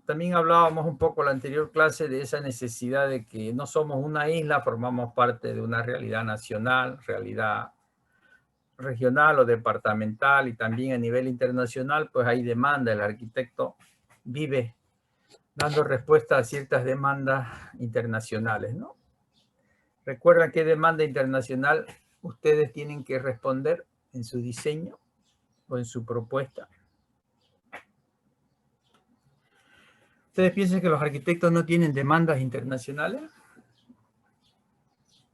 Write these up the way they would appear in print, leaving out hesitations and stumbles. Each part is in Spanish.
también hablábamos un poco en la anterior clase de esa necesidad de que no somos una isla, formamos parte de una realidad nacional, realidad regional o departamental, y también a nivel internacional, pues hay demanda. El arquitecto vive dando respuesta a ciertas demandas internacionales, ¿no? ¿Recuerdan qué demanda internacional ustedes tienen que responder en su diseño o en su propuesta? ¿Ustedes piensan que los arquitectos no tienen demandas internacionales?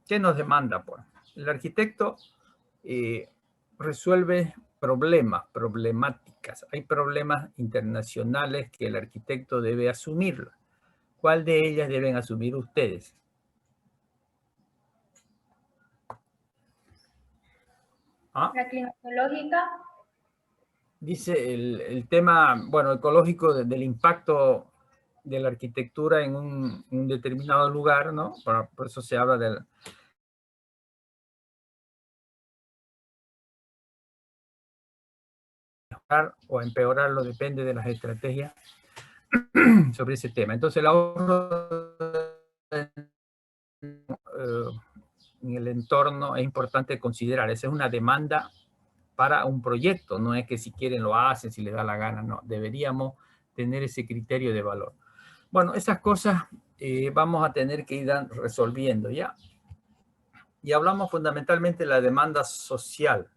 ¿Qué nos demanda, pues? El arquitecto resuelve problemáticas. Hay problemas internacionales que el arquitecto debe asumir. ¿Cuál de ellas deben asumir ustedes? ¿Ah? La climatológica. Dice el tema, bueno, ecológico del impacto de la arquitectura en un determinado lugar, ¿no? Por eso se habla del... mejorar o empeorarlo, depende de las estrategias sobre ese tema. Entonces el ahorro en el entorno es importante considerar. Esa es una demanda para un proyecto, no es que si quieren lo hacen, si les da la gana, no. Deberíamos tener ese criterio de valor. Bueno, esas cosas vamos a tener que ir resolviendo, ¿ya? Y hablamos fundamentalmente de la demanda social.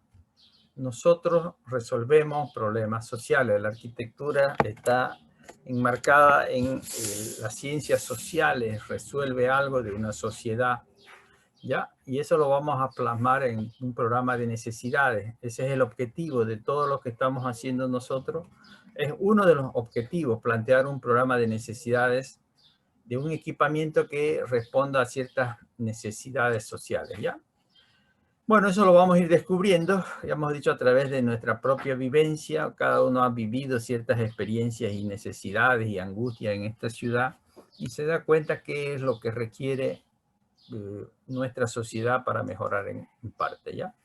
Nosotros resolvemos problemas sociales. La arquitectura está enmarcada en las ciencias sociales, resuelve algo de una sociedad, ¿ya? Y eso lo vamos a plasmar en un programa de necesidades. Ese es el objetivo de todo lo que estamos haciendo nosotros. Es uno de los objetivos, plantear un programa de necesidades de un equipamiento que responda a ciertas necesidades sociales, ¿ya? Bueno, eso lo vamos a ir descubriendo, ya hemos dicho, a través de nuestra propia vivencia. Cada uno ha vivido ciertas experiencias y necesidades y angustia en esta ciudad y se da cuenta qué es lo que requiere nuestra sociedad para mejorar en parte, ¿ya?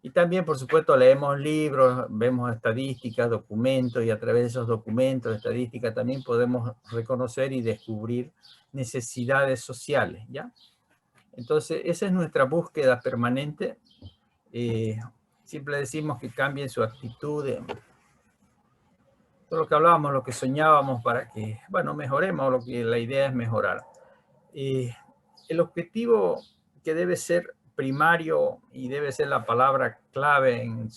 Y también, por supuesto, leemos libros, vemos estadísticas, documentos, y a través de esos documentos, estadísticas, también podemos reconocer y descubrir necesidades sociales, ¿ya? Entonces, esa es nuestra búsqueda permanente. Siempre decimos que cambien su actitud, todo lo que hablábamos, lo que soñábamos para que, bueno, mejoremos, lo que la idea es mejorar. El objetivo que debe ser primario y debe ser la palabra clave en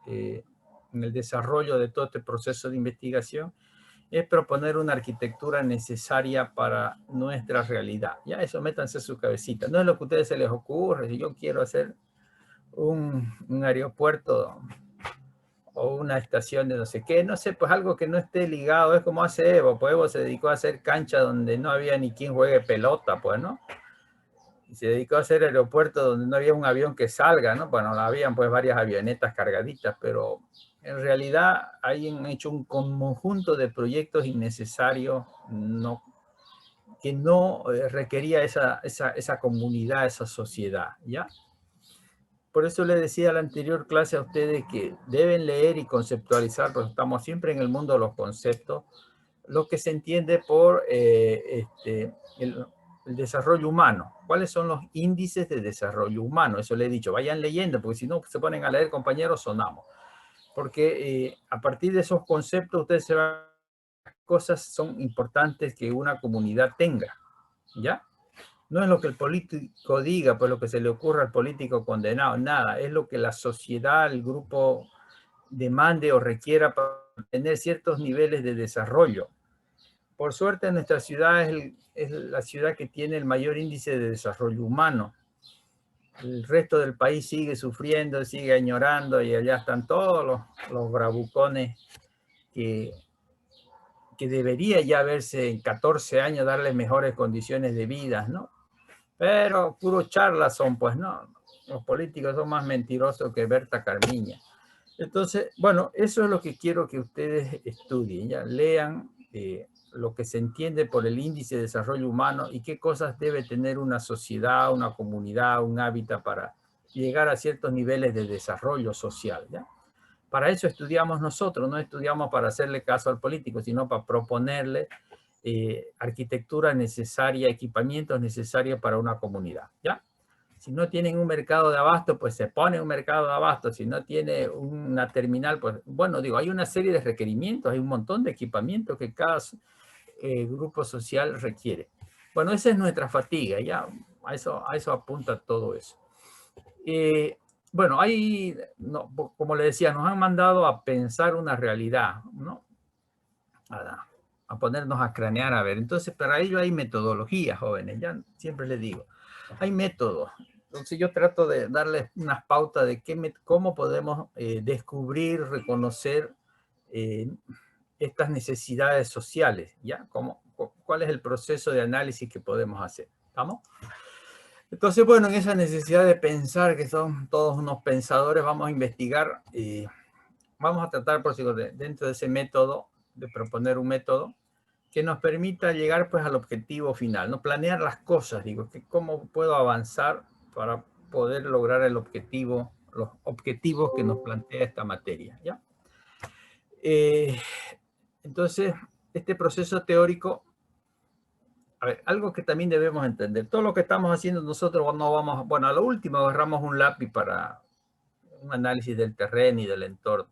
el desarrollo de todo este proceso de investigación es proponer una arquitectura necesaria para nuestra realidad. Ya eso, métanse en su cabecita. No es lo que a ustedes se les ocurre. Si yo quiero hacer un aeropuerto o una estación de no sé qué, no sé, pues algo que no esté ligado, es como hace Evo, pues Evo se dedicó a hacer cancha donde no había ni quien juegue pelota, pues, ¿no? Y se dedicó a hacer aeropuertos donde no había un avión que salga, ¿no? Bueno, habían pues varias avionetas cargaditas, pero en realidad han hecho un conjunto de proyectos innecesarios, que no requería esa comunidad, esa sociedad, ¿ya? Por eso le decía a la anterior clase a ustedes que deben leer y conceptualizar, porque estamos siempre en el mundo de los conceptos, lo que se entiende por el desarrollo humano. ¿Cuáles son los índices de desarrollo humano? Eso le he dicho, vayan leyendo, porque si no se ponen a leer, compañeros, sonamos. Porque a partir de esos conceptos ustedes se van a ver qué cosas son importantes que una comunidad tenga, ¿ya? No es lo que el político diga, pues lo que se le ocurra al político condenado, nada. Es lo que la sociedad, el grupo demande o requiera para tener ciertos niveles de desarrollo. Por suerte, nuestra ciudad es la ciudad que tiene el mayor índice de desarrollo humano. El resto del país sigue sufriendo, sigue añorando, y allá están todos los bravucones que debería ya verse en 14 años darles mejores condiciones de vida, ¿no? Pero puro charlas son, pues, ¿no? Los políticos son más mentirosos que Berta Carmiña. Entonces, bueno, eso es lo que quiero que ustedes estudien, ya lean lo que se entiende por el índice de desarrollo humano y qué cosas debe tener una sociedad, una comunidad, un hábitat para llegar a ciertos niveles de desarrollo social, ¿ya? Para eso estudiamos nosotros, no estudiamos para hacerle caso al político, sino para proponerle arquitectura necesaria, equipamientos necesarios para una comunidad, ¿ya? Si no tienen un mercado de abasto, pues se pone un mercado de abasto. Si no tiene una terminal, pues, bueno, digo, hay una serie de requerimientos, hay un montón de equipamientos que cada grupo social requiere. Bueno, esa es nuestra fatiga, ya, a eso apunta todo eso. Bueno, ahí, no, como le decía, nos han mandado a pensar una realidad, ¿no? A ponernos a cranear, a ver. Entonces, para ello hay metodologías, jóvenes, ya siempre les digo. Hay métodos. Entonces, yo trato de darles unas pautas de cómo podemos descubrir, reconocer estas necesidades sociales, ¿ya? ¿Cuál es el proceso de análisis que podemos hacer? ¿Estamos? Entonces, bueno, en esa necesidad de pensar, que son todos unos pensadores, vamos a investigar, vamos a tratar, por decirlo, dentro de ese método, de proponer un método que nos permita llegar pues al objetivo final, ¿no? Planear las cosas, digo, que cómo puedo avanzar para poder lograr el objetivo, los objetivos que nos plantea esta materia, ¿ya? Entonces, este proceso teórico, a ver, algo que también debemos entender, todo lo que estamos haciendo nosotros no vamos, bueno, a lo último agarramos un lápiz para un análisis del terreno y del entorno,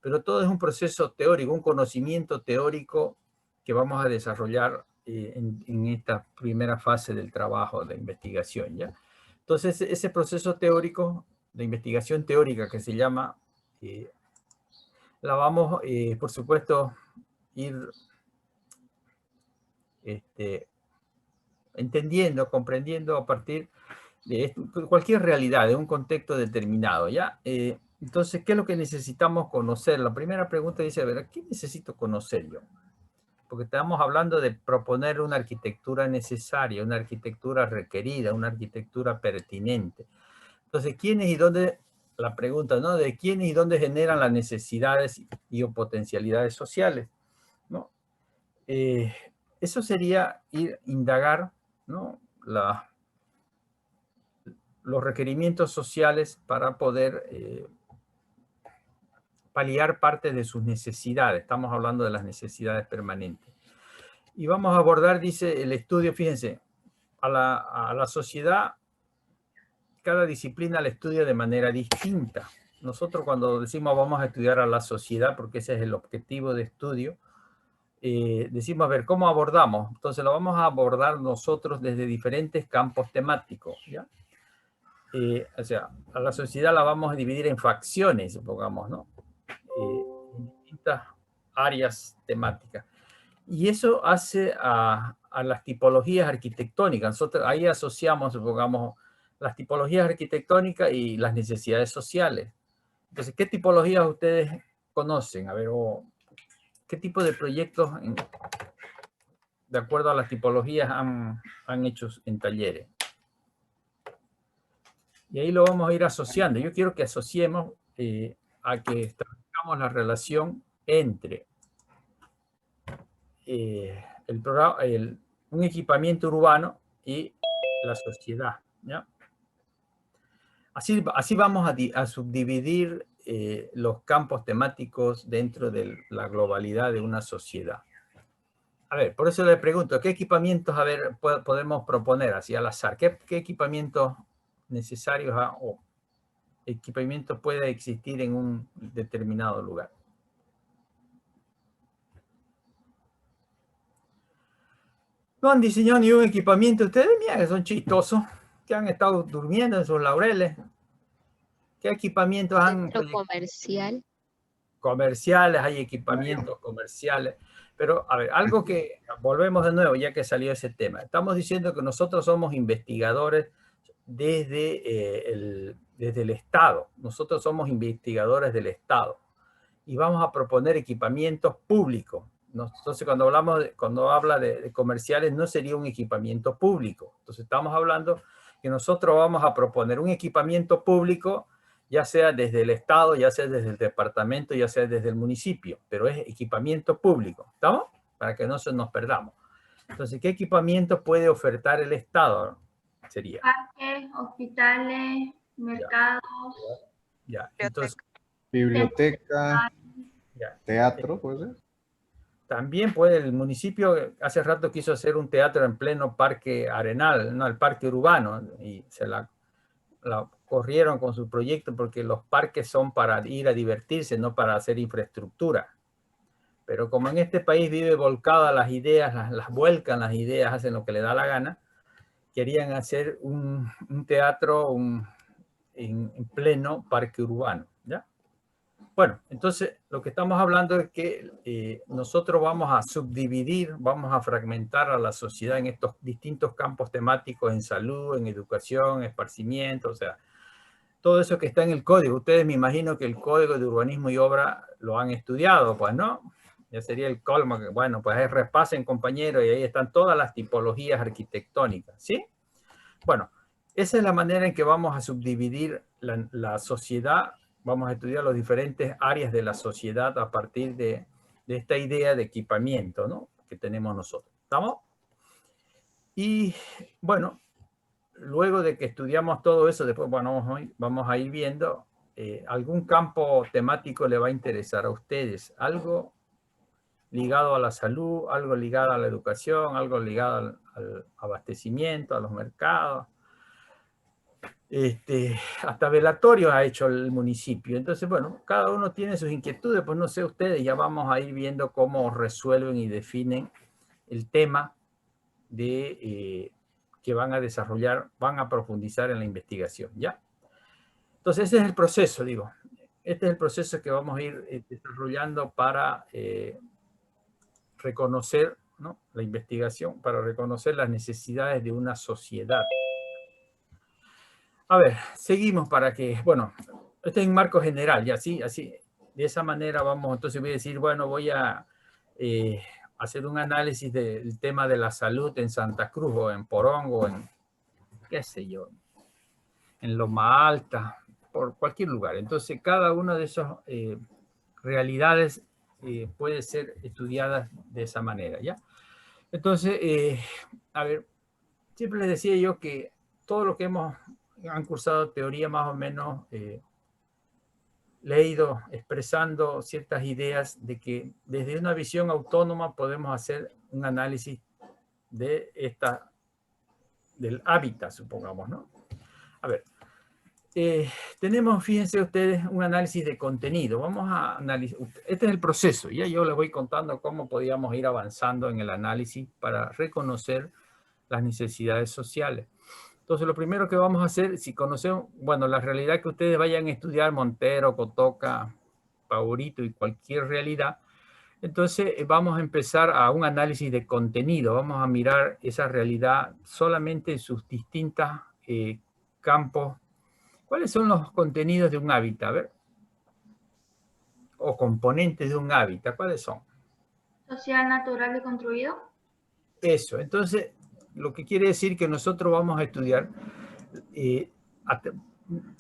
pero todo es un proceso teórico, un conocimiento teórico que vamos a desarrollar en esta primera fase del trabajo de investigación, ¿ya? Entonces, ese proceso teórico, de investigación teórica que se llama, la vamos, por supuesto, ir entendiendo, comprendiendo a partir de cualquier realidad, de un contexto determinado, ¿ya? Entonces, ¿qué es lo que necesitamos conocer? La primera pregunta dice, a ver, ¿qué necesito conocer yo? Porque estamos hablando de proponer una arquitectura necesaria, una arquitectura requerida, una arquitectura pertinente. Entonces, ¿quiénes y dónde? La pregunta, ¿no? De quiénes y dónde generan las necesidades y o potencialidades sociales, ¿no? Eso sería indagar, ¿no? Los requerimientos sociales para poder paliar parte de sus necesidades. Estamos hablando de las necesidades permanentes. Y vamos a abordar, dice el estudio, fíjense, a la sociedad, cada disciplina la estudia de manera distinta. Nosotros cuando decimos vamos a estudiar a la sociedad, porque ese es el objetivo de estudio, decimos, a ver, ¿cómo abordamos? Entonces lo vamos a abordar nosotros desde diferentes campos temáticos, ¿ya? O sea, a la sociedad la vamos a dividir en facciones, supongamos, ¿no? En distintas áreas temáticas. Y eso hace a las tipologías arquitectónicas. Nosotros ahí asociamos, supongamos, las tipologías arquitectónicas y las necesidades sociales. Entonces, ¿qué tipologías ustedes conocen? A ver, ¿qué tipo de proyectos, de acuerdo a las tipologías, han hecho en talleres? Y ahí lo vamos a ir asociando. Yo quiero que asociemos a que establezcamos la relación entre un equipamiento urbano y la sociedad, ¿ya? Así vamos a subdividir los campos temáticos dentro de la globalidad de una sociedad. A ver, por eso le pregunto, ¿qué equipamientos, a ver, podemos proponer así al azar? ¿Qué equipamientos necesarios o equipamientos puede existir en un determinado lugar? No han diseñado ni un equipamiento. Ustedes, mira, que son chistosos, que han estado durmiendo en sus laureles. ¿Qué equipamientos han proyectado? Comercial. Comerciales, hay equipamientos comerciales. Pero, a ver, algo que, volvemos de nuevo, ya que salió ese tema. Estamos diciendo que nosotros somos investigadores desde el Estado. Nosotros somos investigadores del Estado. Y vamos a proponer equipamientos públicos. Entonces, cuando habla de comerciales, no sería un equipamiento público. Entonces, estamos hablando que nosotros vamos a proponer un equipamiento público, ya sea desde el Estado, ya sea desde el departamento, ya sea desde el municipio, pero es equipamiento público. ¿Estamos? Para que no se nos perdamos. Entonces, ¿qué equipamiento puede ofertar el Estado? Sería. Parques, hospitales, mercados. Ya. Entonces, Biblioteca, Ya. teatro, puede ser. También puede, el municipio hace rato quiso hacer un teatro en pleno parque Arenal, no, el parque urbano, y se la corrieron con su proyecto porque los parques son para ir a divertirse, no para hacer infraestructura. Pero como en este país vive volcada las ideas, las vuelcan las ideas, hacen lo que le da la gana, querían hacer un teatro en pleno parque urbano, ¿ya? Bueno, entonces lo que estamos hablando es que nosotros vamos a subdividir, vamos a fragmentar a la sociedad en estos distintos campos temáticos, en salud, en educación, esparcimiento, o sea, todo eso que está en el código. Ustedes me imagino que el código de urbanismo y obra lo han estudiado, pues, ¿no? Ya sería el colmo, que, bueno, pues ahí repasen, compañeros, y ahí están todas las tipologías arquitectónicas, ¿sí? Bueno, esa es la manera en que vamos a subdividir la sociedad, vamos a estudiar las diferentes áreas de la sociedad a partir de esta idea de equipamiento, ¿no? Que tenemos nosotros. ¿Estamos? Y bueno, luego de que estudiamos todo eso, después bueno, vamos a ir viendo algún campo temático le va a interesar a ustedes, algo ligado a la salud, algo ligado a la educación, algo ligado al abastecimiento, a los mercados. Hasta velatorio ha hecho el municipio. Entonces, bueno, cada uno tiene sus inquietudes, pues no sé ustedes, ya vamos a ir viendo cómo resuelven y definen el tema que van a desarrollar, van a profundizar en la investigación, ¿ya? Entonces, ese es el proceso, digo. Este es el proceso que vamos a ir desarrollando para reconocer, ¿no?, la investigación, para reconocer las necesidades de una sociedad. A ver, seguimos para que, bueno, este es en marco general, y así, de esa manera vamos, entonces voy a decir, bueno, voy a hacer un análisis del tema de la salud en Santa Cruz, o en Porongo, o en, qué sé yo, en Loma Alta, por cualquier lugar. Entonces, cada una de esas realidades puede ser estudiada de esa manera, ¿ya? Entonces, a ver, siempre les decía yo que todo lo que han cursado teoría más o menos, le he ido expresando ciertas ideas de que desde una visión autónoma podemos hacer un análisis de del hábitat, supongamos, ¿no? A ver, tenemos, fíjense ustedes, un análisis de contenido. Vamos a analizar, este es el proceso, ya yo les voy contando cómo podíamos ir avanzando en el análisis para reconocer las necesidades sociales. Entonces, lo primero que vamos a hacer, si conocemos, bueno, la realidad que ustedes vayan a estudiar, Montero, Cotoca, Pavorito y cualquier realidad, entonces vamos a empezar a un análisis de contenido. Vamos a mirar esa realidad solamente en sus distintas campos. ¿Cuáles son los contenidos de un hábitat? A ver, o componentes de un hábitat, ¿cuáles son? Social, natural y construido. Eso, entonces, lo que quiere decir que nosotros vamos a estudiar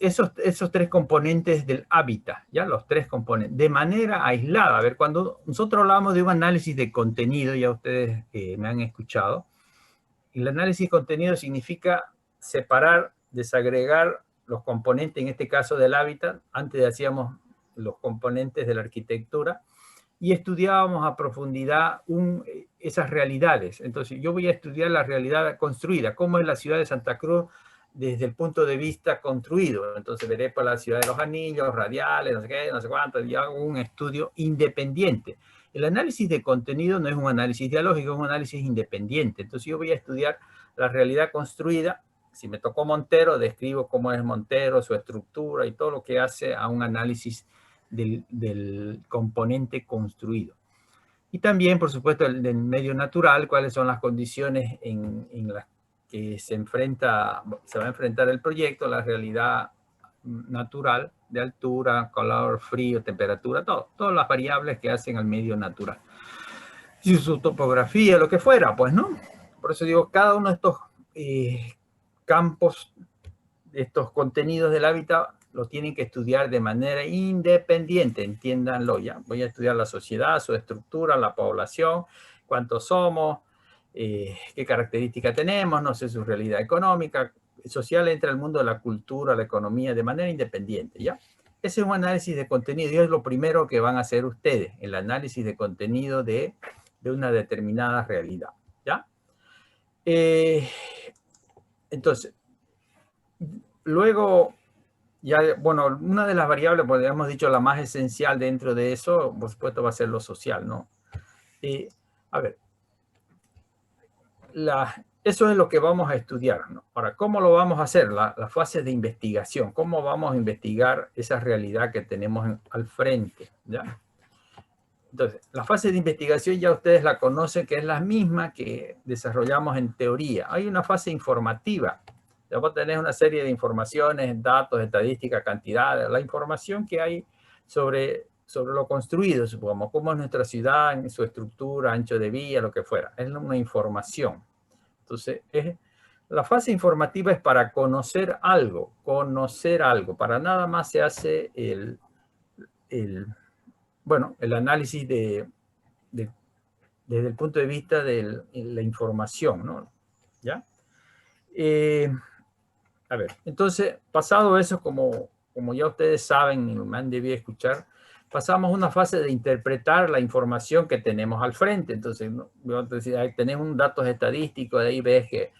esos tres componentes del hábitat, ya los tres componentes, de manera aislada. A ver, cuando nosotros hablamos de un análisis de contenido, ya ustedes me han escuchado, el análisis de contenido significa separar, desagregar los componentes, en este caso del hábitat. Antes hacíamos los componentes de la arquitectura, y estudiábamos a profundidad esas realidades. Entonces, yo voy a estudiar la realidad construida, cómo es la ciudad de Santa Cruz desde el punto de vista construido. Entonces, veré por la ciudad de los anillos, radiales, no sé qué, no sé cuánto, y hago un estudio independiente. El análisis de contenido no es un análisis dialógico, es un análisis independiente. Entonces, yo voy a estudiar la realidad construida. Si me tocó Montero, describo cómo es Montero, su estructura y todo lo que hace a un análisis del componente construido. Y también, por supuesto, el del medio natural, cuáles son las condiciones en las que se va a enfrentar el proyecto, la realidad natural de altura, calor, frío, temperatura, todas las variables que hacen al medio natural. Y su topografía, lo que fuera, pues, ¿no? Por eso digo, cada uno de estos campos, de estos contenidos del hábitat, lo tienen que estudiar de manera independiente, entiéndanlo ya. Voy a estudiar la sociedad, su estructura, la población, cuántos somos, qué características tenemos, no sé, su realidad económica, social, entra el mundo de la cultura, la economía, de manera independiente, ¿ya? Ese es un análisis de contenido y es lo primero que van a hacer ustedes, el análisis de contenido de una determinada realidad, ¿ya? Entonces, luego, ya, bueno, una de las variables, pues hemos dicho la más esencial dentro de eso, por supuesto, va a ser lo social, ¿no? A ver, eso es lo que vamos a estudiar, ¿no? Ahora, ¿cómo lo vamos a hacer? La fase de investigación, ¿cómo vamos a investigar esa realidad que tenemos al frente, ¿ya? Entonces, la fase de investigación ya ustedes la conocen, que es la misma que desarrollamos en teoría. Hay una fase informativa. Ya vos tenés una serie de informaciones, datos, estadísticas, cantidades, la información que hay sobre lo construido, supongamos, cómo es nuestra ciudad, en su estructura, ancho de vía, lo que fuera. Es una información. Entonces, la fase informativa es para conocer algo. Para nada más se hace el análisis desde el punto de vista de la información, ¿no? ¿Ya? A ver, entonces, pasado eso, como ya ustedes saben y me han debido escuchar, pasamos a una fase de interpretar la información que tenemos al frente. Entonces, ¿no? Tenés un datos estadísticos, de ahí ves que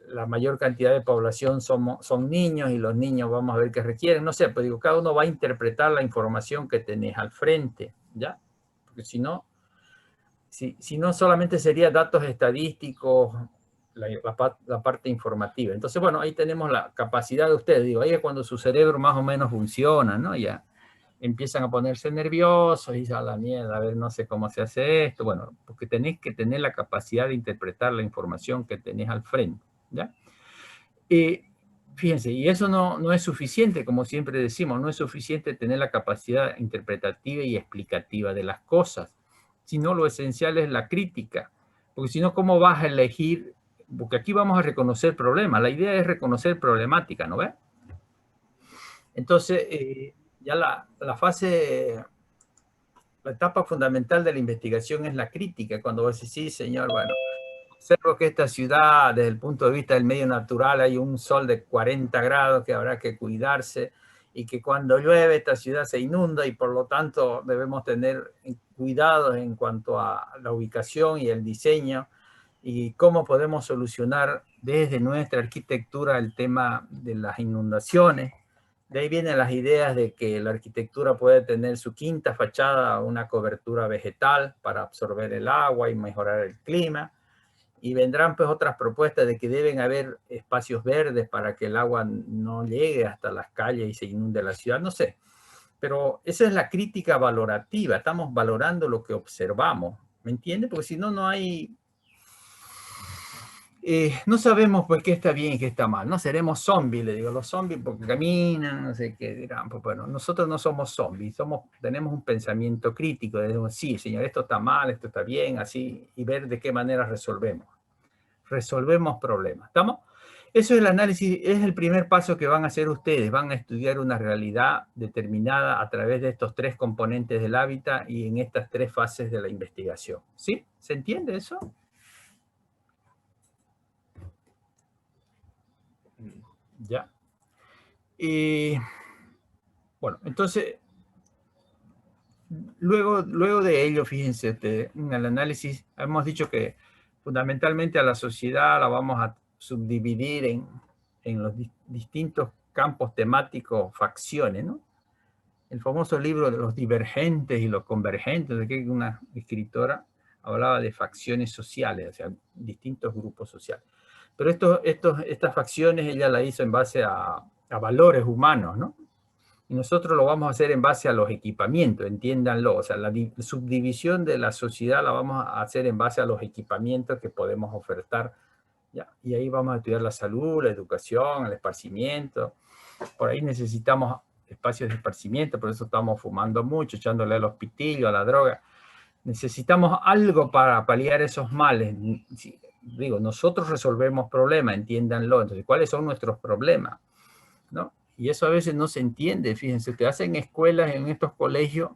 la mayor cantidad de población son niños y los niños vamos a ver qué requieren. No sé, pues digo, cada uno va a interpretar la información que tenés al frente, ¿ya? Porque si no solamente sería datos estadísticos, la parte informativa. Entonces, bueno, ahí tenemos la capacidad de ustedes. Digo, ahí es cuando su cerebro más o menos funciona, ¿no? Ya empiezan a ponerse nerviosos y a la mierda, a ver, no sé cómo se hace esto. Bueno, porque tenés que tener la capacidad de interpretar la información que tenés al frente, ¿ya? Fíjense, y eso no es suficiente, como siempre decimos, no es suficiente tener la capacidad interpretativa y explicativa de las cosas, sino lo esencial es la crítica, porque si no, ¿cómo vas a elegir? Porque aquí vamos a reconocer problemas, la idea es reconocer problemática, ¿no ves? Entonces, ya la etapa fundamental de la investigación es la crítica, cuando vos decís, sí, señor, bueno, observo que esta ciudad, desde el punto de vista del medio natural, hay un sol de 40 grados que habrá que cuidarse y que cuando llueve esta ciudad se inunda y por lo tanto debemos tener cuidado en cuanto a la ubicación y el diseño y cómo podemos solucionar desde nuestra arquitectura el tema de las inundaciones. De ahí vienen las ideas de que la arquitectura puede tener su quinta fachada, una cobertura vegetal para absorber el agua y mejorar el clima. Y vendrán pues otras propuestas de que deben haber espacios verdes para que el agua no llegue hasta las calles y se inunde la ciudad, no sé. Pero esa es la crítica valorativa, estamos valorando lo que observamos, ¿me entiende? Porque si no, no hay... no sabemos pues qué está bien y qué está mal, no seremos zombies, le digo, los zombies porque caminan, no sé qué dirán, pues bueno, nosotros no somos zombies, tenemos un pensamiento crítico, decimos, sí, señor, esto está mal, esto está bien, así, y ver de qué manera resolvemos problemas, ¿estamos? Eso es el análisis, es el primer paso que van a hacer ustedes, van a estudiar una realidad determinada a través de estos tres componentes del hábitat y en estas tres fases de la investigación, ¿sí? ¿Se entiende eso? Ya. Y bueno, entonces, luego de ello, fíjense, en el análisis hemos dicho que fundamentalmente a la sociedad la vamos a subdividir en los distintos campos temáticos, facciones, ¿no? El famoso libro de los divergentes y los convergentes, de que una escritora hablaba de facciones sociales, o sea, distintos grupos sociales. Pero estas facciones ella la hizo en base a valores humanos, ¿no? Y nosotros lo vamos a hacer en base a los equipamientos, entiéndanlo. O sea, la subdivisión de la sociedad la vamos a hacer en base a los equipamientos que podemos ofertar, ¿ya? Y ahí vamos a estudiar la salud, la educación, el esparcimiento. Por ahí necesitamos espacios de esparcimiento, por eso estamos fumando mucho, echándole a los pitillos, a la droga. Necesitamos algo para paliar esos males. Digo, nosotros resolvemos problemas, entiéndanlo. Entonces, ¿cuáles son nuestros problemas? ¿No? Y eso a veces no se entiende. Fíjense, que hacen escuelas en estos colegios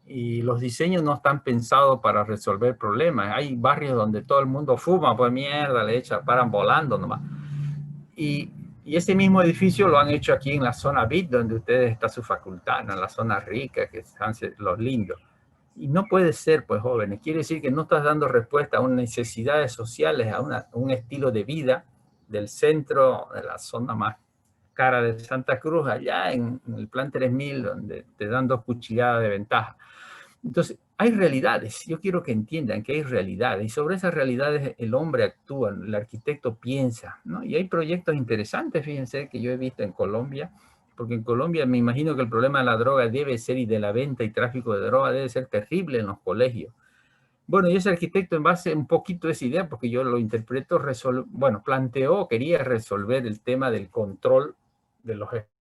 y los diseños no están pensados para resolver problemas. Hay barrios donde todo el mundo fuma, pues mierda, paran volando nomás. Y Y ese mismo edificio lo han hecho aquí en la zona VIP, donde ustedes está su facultad, en la zona rica, que están los lindos. Y no puede ser, pues, jóvenes. Quiere decir que no estás dando respuesta a unas necesidades sociales, a un estilo de vida del centro, de la zona más cara de Santa Cruz, allá en el plan 3000, donde te dan 2 cuchilladas de ventaja. Entonces, hay realidades. Yo quiero que entiendan que hay realidades. Y sobre esas realidades el hombre actúa, el arquitecto piensa, ¿no? Y hay proyectos interesantes, fíjense, que yo he visto en Colombia, porque en Colombia me imagino que el problema de la droga debe ser, y de la venta y tráfico de droga debe ser terrible en los colegios. Bueno, y ese arquitecto, en base un poquito a esa idea, porque yo lo interpreto, planteó, quería resolver el tema del control de los